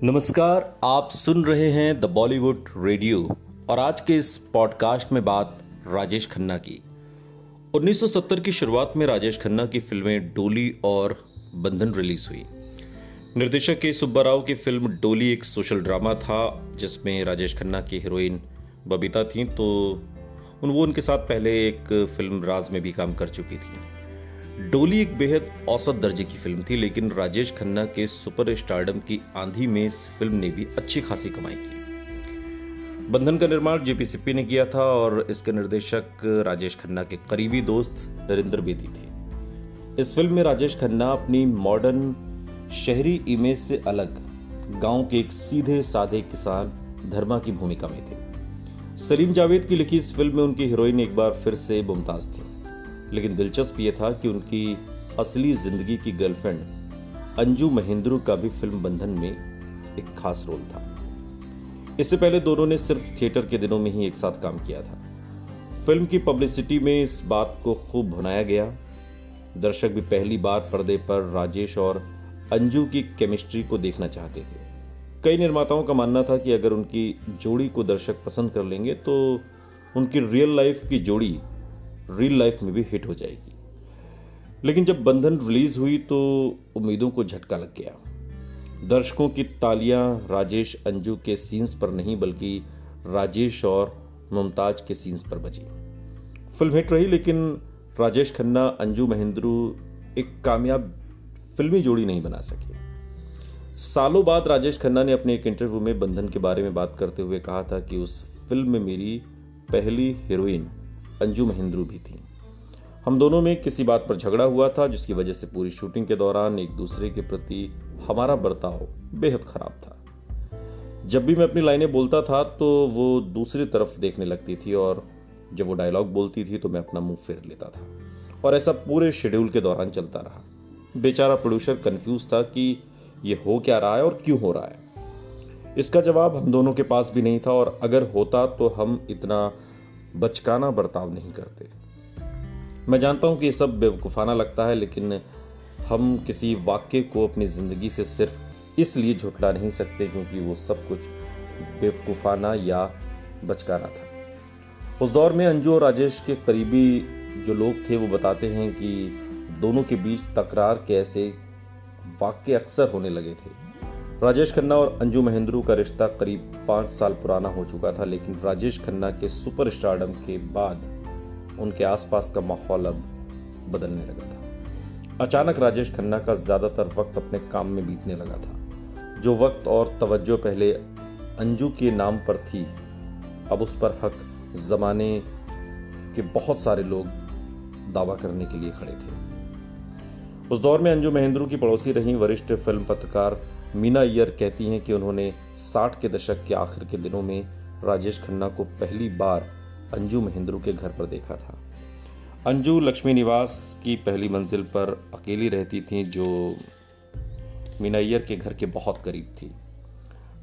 नमस्कार, आप सुन रहे हैं द बॉलीवुड रेडियो और आज के इस पॉडकास्ट में बात राजेश खन्ना की। 1970 की शुरुआत में राजेश खन्ना की फिल्में डोली और बंधन रिलीज हुई। निर्देशक के सुब्बा राव की फिल्म डोली एक सोशल ड्रामा था जिसमें राजेश खन्ना की हीरोइन बबीता थी, तो वो उनके साथ पहले एक फिल्म राज में भी काम कर चुकी थी। डोली एक बेहद औसत दर्जे की फिल्म थी, लेकिन राजेश खन्ना के सुपर स्टारडम की आंधी में इस फिल्म ने भी अच्छी खासी कमाई की। बंधन का निर्माण जेपी सिप्पी ने किया था और इसके निर्देशक राजेश खन्ना के करीबी दोस्त नरेंद्र बेदी थे। इस फिल्म में राजेश खन्ना अपनी मॉडर्न शहरी इमेज से अलग गांव के एक सीधे साधे किसान धर्मा की भूमिका में थे। सलीम जावेद की लिखी इस फिल्म में उनकी हीरोइन एक बार फिर से मुमताज थी, लेकिन दिलचस्प यह था कि उनकी असली जिंदगी की गर्लफ्रेंड अंजू महेंद्रू का भी फिल्म बंधन में एक खास रोल था। इससे पहले दोनों ने सिर्फ थिएटर के दिनों में ही एक साथ काम किया था। फिल्म की पब्लिसिटी में इस बात को खूब भुनाया गया। दर्शक भी पहली बार पर्दे पर राजेश और अंजू की केमिस्ट्री को देखना चाहते थे। कई निर्माताओं का मानना था कि अगर उनकी जोड़ी को दर्शक पसंद कर लेंगे तो उनकी रियल लाइफ की जोड़ी रियल लाइफ में भी हिट हो जाएगी। लेकिन जब बंधन रिलीज हुई तो उम्मीदों को झटका लग गया। दर्शकों की तालियां राजेश अंजू के सीन्स पर नहीं बल्कि राजेश और मुमताज के सीन्स पर बजी। फिल्म हिट रही, लेकिन राजेश खन्ना अंजू महेंद्रू एक कामयाब फिल्मी जोड़ी नहीं बना सके। सालों बाद राजेश खन्ना ने अपने एक इंटरव्यू में बंधन के बारे में बात करते हुए कहा था कि उस फिल्म में मेरी पहली हीरोइन अंजू महेंद्रू भी थी। हम दोनों में किसी बात पर झगड़ा हुआ था जिसकी वजह से पूरी शूटिंग के दौरान एक दूसरे के प्रति हमारा बर्ताव बेहद खराब था। जब भी मैं अपनी लाइनें बोलता था तो वो दूसरी तरफ देखने लगती थी और जब वो डायलॉग बोलती थी तो मैं अपना मुंह फेर लेता था, और ऐसा पूरे शेड्यूल के दौरान चलता रहा। बेचारा प्रोड्यूसर कंफ्यूज था कि ये हो क्या रहा है और क्यों हो रहा है। इसका जवाब हम दोनों के पास भी नहीं था, और अगर होता तो हम इतना बचकाना बर्ताव नहीं करते। मैं जानता हूं कि ये सब बेवकूफाना लगता है, लेकिन हम किसी वाक्य को अपनी जिंदगी से सिर्फ इसलिए झुठला नहीं सकते क्योंकि वो सब कुछ बेवकूफाना या बचकाना था। उस दौर में अंजू और राजेश के करीबी जो लोग थे वो बताते हैं कि दोनों के बीच तकरार के ऐसे वाक्य अक्सर होने लगे थे। राजेश खन्ना और अंजू महेंद्रू का रिश्ता करीब 5 साल पुराना हो चुका था, लेकिन राजेश खन्ना के सुपर स्टारडम के बाद उनके आसपास का माहौल अब बदलने लगा था। अचानक राजेश खन्ना का ज्यादातर वक्त अपने काम में बीतने लगा था। जो वक्त और तवज्जो पहले अंजू के नाम पर थी, अब उस पर हक जमाने के बहुत सारे लोग दावा करने के लिए खड़े थे। उस दौर में अंजू महेंद्रू की पड़ोसी रही वरिष्ठ फिल्म पत्रकार मीना अय्यर कहती हैं कि उन्होंने 60 के दशक के आखिर के दिनों में राजेश खन्ना को पहली बार अंजू महेंद्रू के घर पर देखा था। अंजू लक्ष्मी निवास की पहली मंजिल पर अकेली रहती थीं, जो मीना अय्यर के घर के बहुत करीब थी।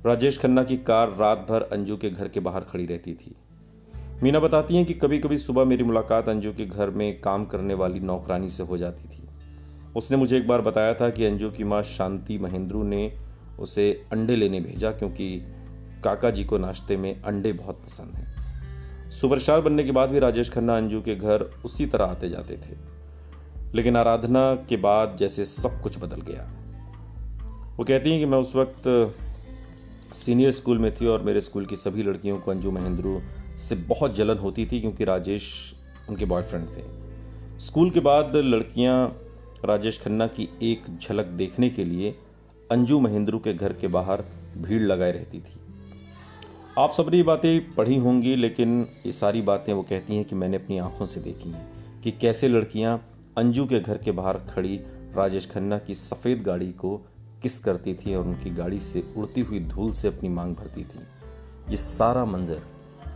राजेश खन्ना की कार रात भर अंजू के घर के बाहर खड़ी रहती थी। मीना बताती हैं कि कभी कभी सुबह मेरी मुलाकात अंजू के घर में काम करने वाली नौकरानी से हो जाती थी। उसने मुझे एक बार बताया था कि अंजू की मां शांति महेंद्रू ने उसे अंडे लेने भेजा क्योंकि काका जी को नाश्ते में अंडे बहुत पसंद हैं। सुपरस्टार बनने के बाद भी राजेश खन्ना अंजू के घर उसी तरह आते जाते थे, लेकिन आराधना के बाद जैसे सब कुछ बदल गया। वो कहती हैं कि मैं उस वक्त सीनियर स्कूल में थी और मेरे स्कूल की सभी लड़कियों को अंजू महेंद्रू से बहुत जलन होती थी क्योंकि राजेश उनके बॉयफ्रेंड थे। स्कूल के बाद लड़कियां राजेश खन्ना की एक झलक देखने के लिए अंजू महेंद्रू के घर के बाहर भीड़ लगाए रहती थी। आप सबने ये बातें पढ़ी होंगी, लेकिन ये सारी बातें वो कहती हैं कि मैंने अपनी आंखों से देखी हैं कि कैसे लड़कियां अंजू के घर के बाहर खड़ी राजेश खन्ना की सफ़ेद गाड़ी को किस करती थी और उनकी गाड़ी से उड़ती हुई धूल से अपनी मांग भरती थी। ये सारा मंजर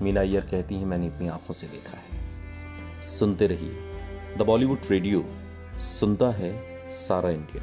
मीना अय्यर कहती हैं मैंने अपनी आंखों से देखा है। सुनते रहिए द बॉलीवुड रेडियो, सुनता है सारा इंडिया।